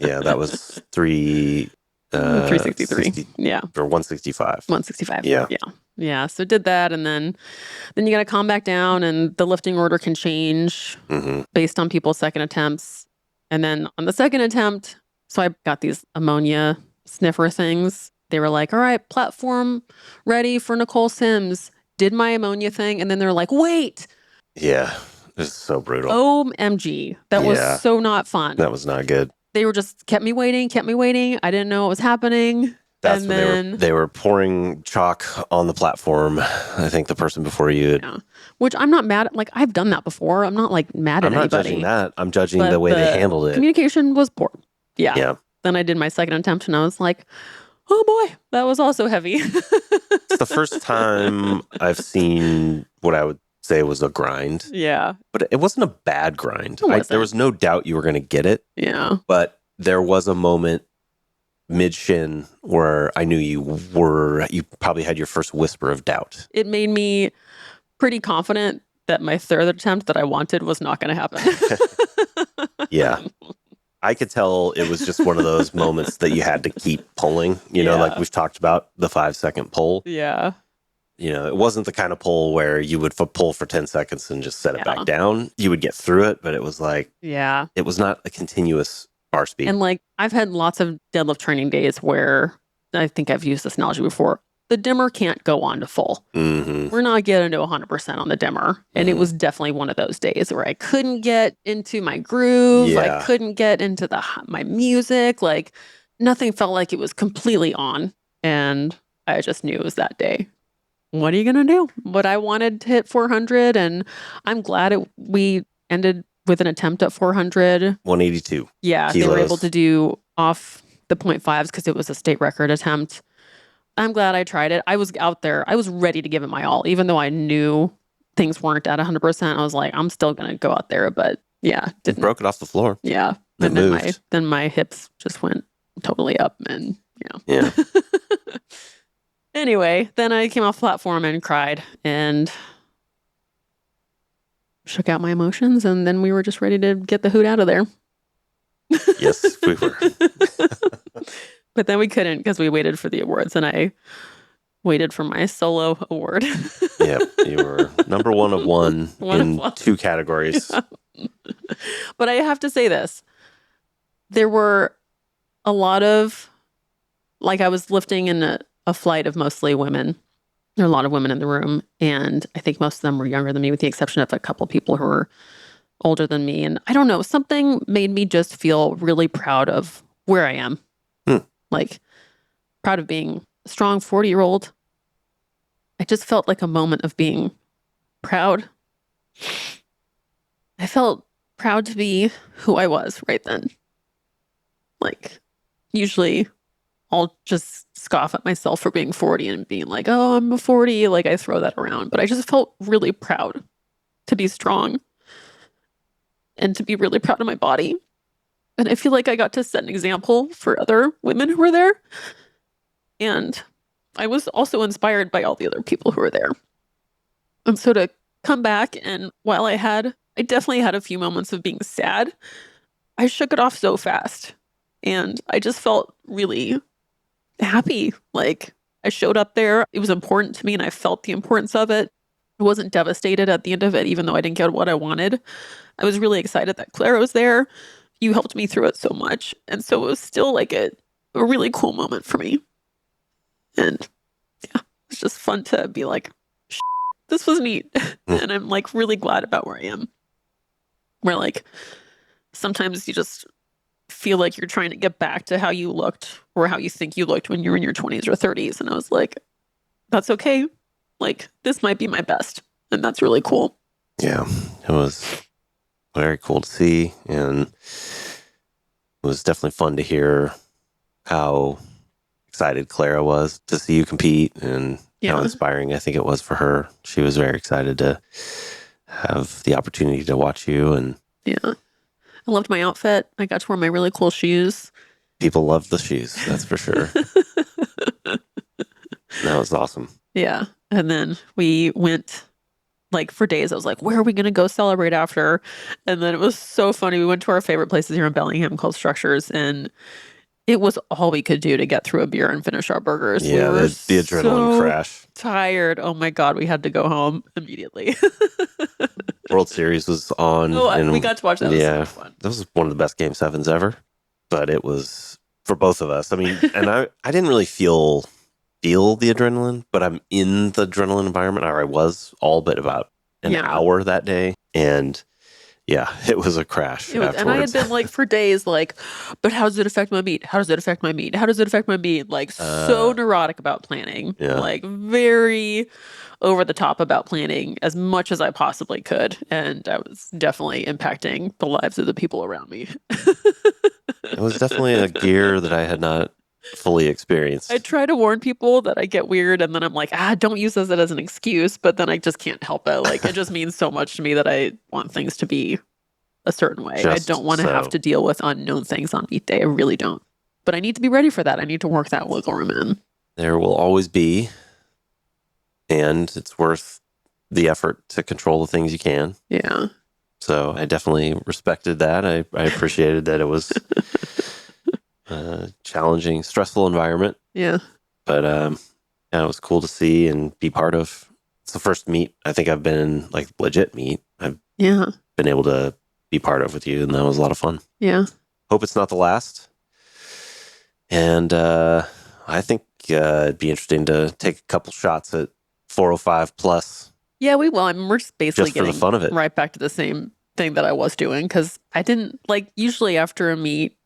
Speaker 1: Yeah, that was
Speaker 2: 363. Yeah.
Speaker 1: Or 165.
Speaker 2: 165.
Speaker 1: Yeah.
Speaker 2: Yeah. Yeah. So did that. And then you got to calm back down, and the lifting order can change based on people's second attempts. And then on the second attempt, so I got these ammonia sniffer things. They were like, all right, platform ready for Nicole Sims. Did my ammonia thing. And then they're like, wait.
Speaker 1: Yeah. This is so brutal.
Speaker 2: OMG. That was so not fun.
Speaker 1: That was not good.
Speaker 2: They were just kept me waiting. I didn't know what was happening.
Speaker 1: That's and then they were pouring chalk on the platform. I think the person before you.
Speaker 2: Yeah. Which I'm not mad at. Like, I've done that before. I'm not like mad at anybody.
Speaker 1: I'm not judging that. I'm judging the way they handled it.
Speaker 2: Communication was poor. Yeah.
Speaker 1: Yeah.
Speaker 2: Then I did my second attempt and I was like, oh boy, that was also heavy.
Speaker 1: It's the first time I've seen what I would say it was a grind,
Speaker 2: Yeah.
Speaker 1: but it wasn't a bad grind.
Speaker 2: It wasn't.
Speaker 1: There was no doubt you were going to get it,
Speaker 2: Yeah.
Speaker 1: but there was a moment mid shin where I knew you probably had your first whisper of doubt.
Speaker 2: It made me pretty confident that my third attempt that I wanted was not going to happen.
Speaker 1: Yeah. I could tell it was just one of those moments that you had to keep pulling, like we've talked about the 5-second pull.
Speaker 2: Yeah.
Speaker 1: It wasn't the kind of pull where you would pull for 10 seconds and just set it back down. You would get through it, but it was like, it was not a continuous bar speed.
Speaker 2: And like, I've had lots of deadlift training days where I think I've used this analogy before. The dimmer can't go on to full.
Speaker 1: Mm-hmm.
Speaker 2: We're not getting to 100% on the dimmer. And it was definitely one of those days where I couldn't get into my groove.
Speaker 1: Yeah.
Speaker 2: I couldn't get into my music. Like, nothing felt like it was completely on. And I just knew it was that day. What are you going to do? But I wanted to hit 400, and I'm glad we ended with an attempt at 400.
Speaker 1: 182.
Speaker 2: Yeah,
Speaker 1: kilos.
Speaker 2: They were able to do off the 0.5s because it was a state record attempt. I'm glad I tried it. I was out there. I was ready to give it my all, even though I knew things weren't at 100%. I was like, I'm still going to go out there. But yeah,
Speaker 1: didn't. Broke it off the floor.
Speaker 2: Yeah.
Speaker 1: And
Speaker 2: then my hips just went totally up, and
Speaker 1: Yeah.
Speaker 2: Anyway, then I came off platform and cried and shook out my emotions, and then we were just ready to get the hoot out of there.
Speaker 1: Yes, we were.
Speaker 2: But then we couldn't because we waited for the awards, and I waited for my solo award.
Speaker 1: Yeah, you were number one of one in 2 categories.
Speaker 2: Yeah. But I have to say this. There were a lot of, like, I was lifting in a flight of mostly women. There are a lot of women in the room, and I think most of them were younger than me, with the exception of a couple people who were older than me. And I don't know, something made me just feel really proud of where I am. Like, proud of being a strong 40-year-old. I just felt like a moment of being proud. I felt proud to be who I was right then. Like, usually I'll just scoff at myself for being 40 and being like, oh, I'm a 40. Like, I throw that around. But I just felt really proud to be strong and to be really proud of my body. And I feel like I got to set an example for other women who were there. And I was also inspired by all the other people who were there. And so to come back, and while I definitely had a few moments of being sad, I shook it off so fast. And I just felt really happy. Like, I showed up there. It was important to me, and I felt the importance of it. I wasn't devastated at the end of it, even though I didn't get what I wanted. I was really excited that Clara was there. You helped me through it so much. And so it was still like a really cool moment for me. And yeah, it's just fun to be like, this was neat. And I'm like really glad about where I am. Where like, sometimes you just feel like you're trying to get back to how you looked or how you think you looked when you were in your 20s or 30s. And I was like, that's okay. Like, this might be my best. And that's really cool.
Speaker 1: Yeah, it was very cool to see. And it was definitely fun to hear how excited Clara was to see you compete, and how inspiring I think it was for her. She was very excited to have the opportunity to watch you. And
Speaker 2: yeah, I loved my outfit. I got to wear my really cool shoes.
Speaker 1: People loved the shoes, that's for sure. That was awesome.
Speaker 2: Yeah. And then we went, like, for days. I was like, where are we going to go celebrate after? And then it was so funny. We went to our favorite places here in Bellingham called Structures, and it was all we could do to get through a beer and finish our burgers.
Speaker 1: Yeah,
Speaker 2: we were
Speaker 1: the adrenaline crash.
Speaker 2: Tired. Oh my God, we had to go home immediately.
Speaker 1: World Series was on.
Speaker 2: Oh,
Speaker 1: and
Speaker 2: we got to watch that.
Speaker 1: Yeah,
Speaker 2: it was so fun.
Speaker 1: That was one of the best Game 7s ever. But it was for both of us. I mean, and I didn't really feel the adrenaline, but I'm in the adrenaline environment, or I was all but about an hour that day. And yeah, it was a crash afterwards.
Speaker 2: And I had been like for days like, but how does it affect my meet? How does it affect my meet? How does it affect my meet? Like so neurotic about planning.
Speaker 1: Yeah.
Speaker 2: Like very over the top about planning as much as I possibly could. And I was definitely impacting the lives of the people around me.
Speaker 1: It was definitely a gear that I had not fully experienced.
Speaker 2: I try to warn people that I get weird, and then I'm like, don't use this as an excuse, but then I just can't help it. Like, it just means so much to me that I want things to be a certain way. I don't want to have to deal with unknown things on meet day. I really don't. But I need to be ready for that. I need to work that wiggle room in.
Speaker 1: There will always be, and it's worth the effort to control the things you can.
Speaker 2: Yeah.
Speaker 1: So I definitely respected that. I appreciated that it was a challenging, stressful environment.
Speaker 2: Yeah.
Speaker 1: But yeah, it was cool to see and be part of. It's the first meet I think I've been in, like legit meet. I've been able to be part of with you, and that was a lot of fun.
Speaker 2: Yeah.
Speaker 1: Hope it's not the last. And I think it'd be interesting to take a couple shots at 405 plus.
Speaker 2: Yeah, we will. I mean, we're just basically
Speaker 1: just for the fun of it.
Speaker 2: Right back to the same thing that I was doing, because I didn't like, usually after a meet,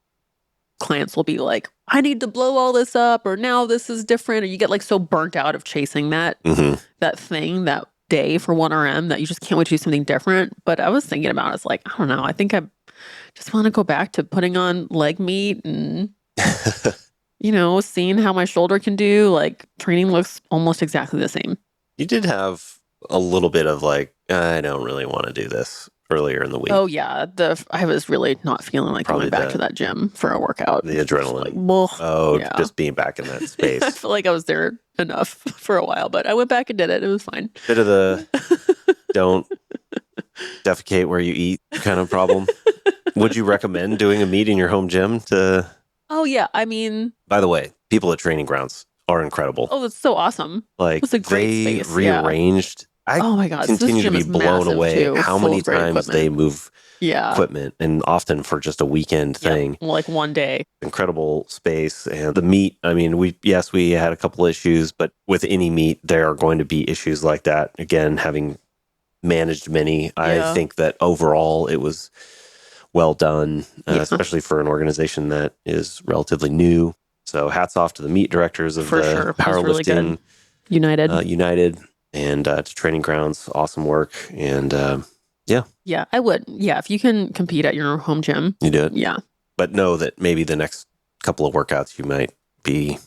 Speaker 2: clients will be like, I need to blow all this up, or now this is different, or you get like so burnt out of chasing that that thing that day for 1RM that you just can't wait to do something different. But I was thinking about it, it's like, I don't know, I think I just want to go back to putting on leg meat and you know, seeing how my shoulder can do. Like, training looks almost exactly the same.
Speaker 1: You did have a little bit of like, I don't really want to do this earlier in the week.
Speaker 2: Oh yeah, I was really not feeling like going back to that gym for a workout.
Speaker 1: The adrenaline.
Speaker 2: Like,
Speaker 1: just being back in that space.
Speaker 2: I feel like I was there enough for a while, but I went back and did it. It was fine.
Speaker 1: Bit of the don't defecate where you eat kind of problem. Would you recommend doing a meet in your home gym to?
Speaker 2: Oh yeah, I mean.
Speaker 1: By the way, people at training grounds are incredible.
Speaker 2: Oh, that's so awesome.
Speaker 1: Like,
Speaker 2: it's a great space.
Speaker 1: Rearranged.
Speaker 2: Yeah. Oh my God,
Speaker 1: continue to be blown away
Speaker 2: too,
Speaker 1: how many times they move equipment, and often for just a weekend thing.
Speaker 2: Like one day.
Speaker 1: Incredible space. And the meet, I mean, we had a couple issues, but with any meet, there are going to be issues like that. Again, having managed many, I think that overall it was well done, especially for an organization that is relatively new. So hats off to the meet directors of the powerlifting United. And to Training Grounds, awesome work. And
Speaker 2: yeah, I would. Yeah, if you can compete at your home gym,
Speaker 1: you do it.
Speaker 2: Yeah,
Speaker 1: but know that maybe the next couple of workouts you might be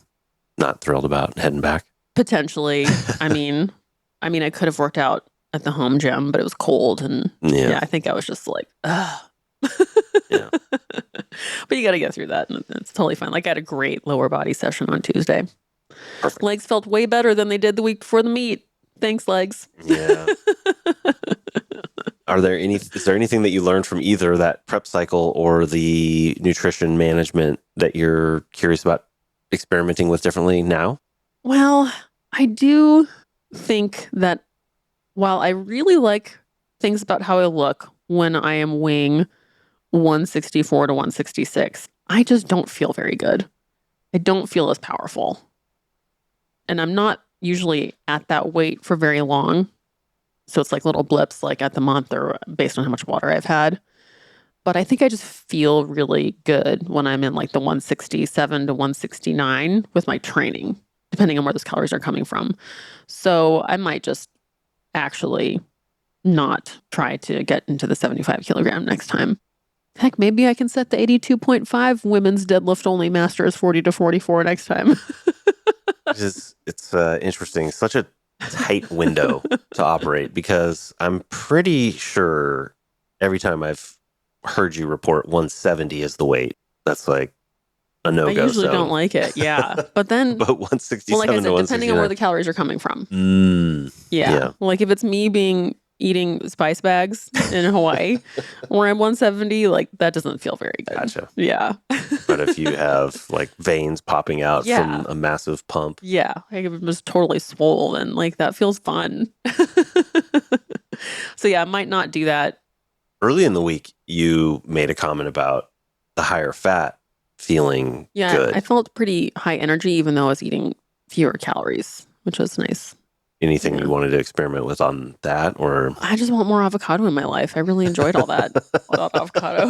Speaker 1: not thrilled about heading back.
Speaker 2: Potentially. I mean, I could have worked out at the home gym, but it was cold, and I think I was just like, ugh.
Speaker 1: Yeah.
Speaker 2: But you got to get through that, and it's totally fine. Like, I had a great lower body session on Tuesday.
Speaker 1: Perfect.
Speaker 2: Legs felt way better than they did the week before the meet. Thanks, legs.
Speaker 1: Yeah. Is there anything that you learned from either that prep cycle or the nutrition management that you're curious about experimenting with differently now?
Speaker 2: Well, I do think that while I really like things about how I look when I am weighing 164 to 166, I just don't feel very good. I don't feel as powerful. And I'm not usually at that weight for very long. So it's like little blips like at the month or based on how much water I've had. But I think I just feel really good when I'm in like the 167 to 169 with my training, depending on where those calories are coming from. So I might just actually not try to get into the 75 kilogram next time. Heck, maybe I can set the 82.5 women's deadlift only masters 40 to 44 next time.
Speaker 1: It's interesting. Such a tight window to operate, because I'm pretty sure every time I've heard you report 170 as the weight, that's like a no-go.
Speaker 2: I usually don't like it. Yeah. But then,
Speaker 1: but 167
Speaker 2: like I said,
Speaker 1: to
Speaker 2: depending on where the calories are coming from.
Speaker 1: Yeah.
Speaker 2: Like if it's me eating spice bags in Hawaii where I'm 170, like that doesn't feel very good.
Speaker 1: Gotcha.
Speaker 2: Yeah.
Speaker 1: But if you have like veins popping out from a massive pump.
Speaker 2: Yeah. Like if it was totally swollen, like that feels fun. So yeah, I might not do that.
Speaker 1: Early in the week, you made a comment about the higher fat feeling good.
Speaker 2: I felt pretty high energy even though I was eating fewer calories, which was nice.
Speaker 1: Anything you wanted to experiment with on that, or?
Speaker 2: I just want more avocado in my life. I really enjoyed all that without avocado.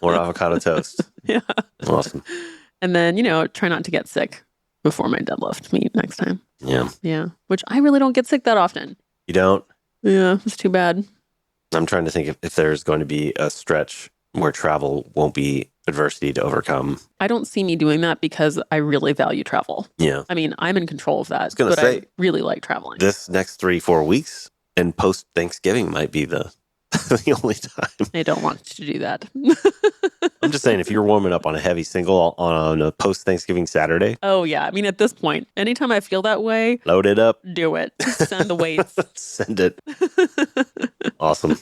Speaker 1: More avocado toast.
Speaker 2: Yeah.
Speaker 1: Awesome.
Speaker 2: And then, try not to get sick before my deadlift meet next time.
Speaker 1: Yeah.
Speaker 2: Yeah. Which I really don't get sick that often.
Speaker 1: You don't?
Speaker 2: Yeah. It's too bad.
Speaker 1: I'm trying to think if there's going to be a stretch where travel won't be adversity to overcome.
Speaker 2: I don't see me doing that because I really value travel.
Speaker 1: Yeah.
Speaker 2: I mean, I'm in control of that,
Speaker 1: gonna
Speaker 2: but
Speaker 1: say,
Speaker 2: I really like traveling.
Speaker 1: This next 3-4 weeks and post Thanksgiving might be the only time.
Speaker 2: I don't want to do that.
Speaker 1: I'm just saying, if you're warming up on a heavy single on a post Thanksgiving Saturday,
Speaker 2: Oh, yeah. I mean, at this point, anytime I feel that way,
Speaker 1: load it up.
Speaker 2: do it. Send the weights.
Speaker 1: Send it. Awesome.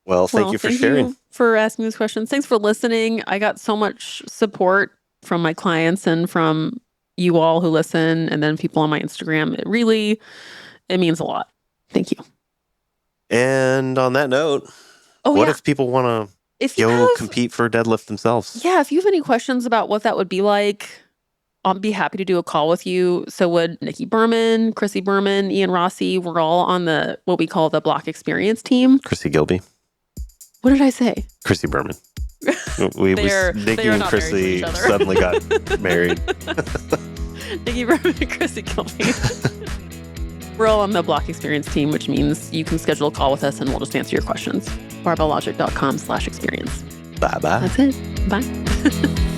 Speaker 1: Well, thank you for sharing.
Speaker 2: You for asking these questions. Thanks for listening. I got so much support from my clients and from you all who listen, and then people on my Instagram. It means a lot. Thank you.
Speaker 1: And on that note, what if people want to go compete for deadlift themselves?
Speaker 2: Yeah, if you have any questions about what that would be like, I'll be happy to do a call with you. So would Niki Berman, Chrissy Berman, Ian Rossi, we're all on what we call the Block Experience team.
Speaker 1: Chrissy Gilby.
Speaker 2: What did I say?
Speaker 1: Chrissy Berman. Niki and Chrissy suddenly got married.
Speaker 2: Niki Berman and Chrissy Gilby. We're all on the Block Experience team, which means you can schedule a call with us and we'll just answer your questions. barbelllogic.com/experience.
Speaker 1: Bye-bye.
Speaker 2: That's it. Bye.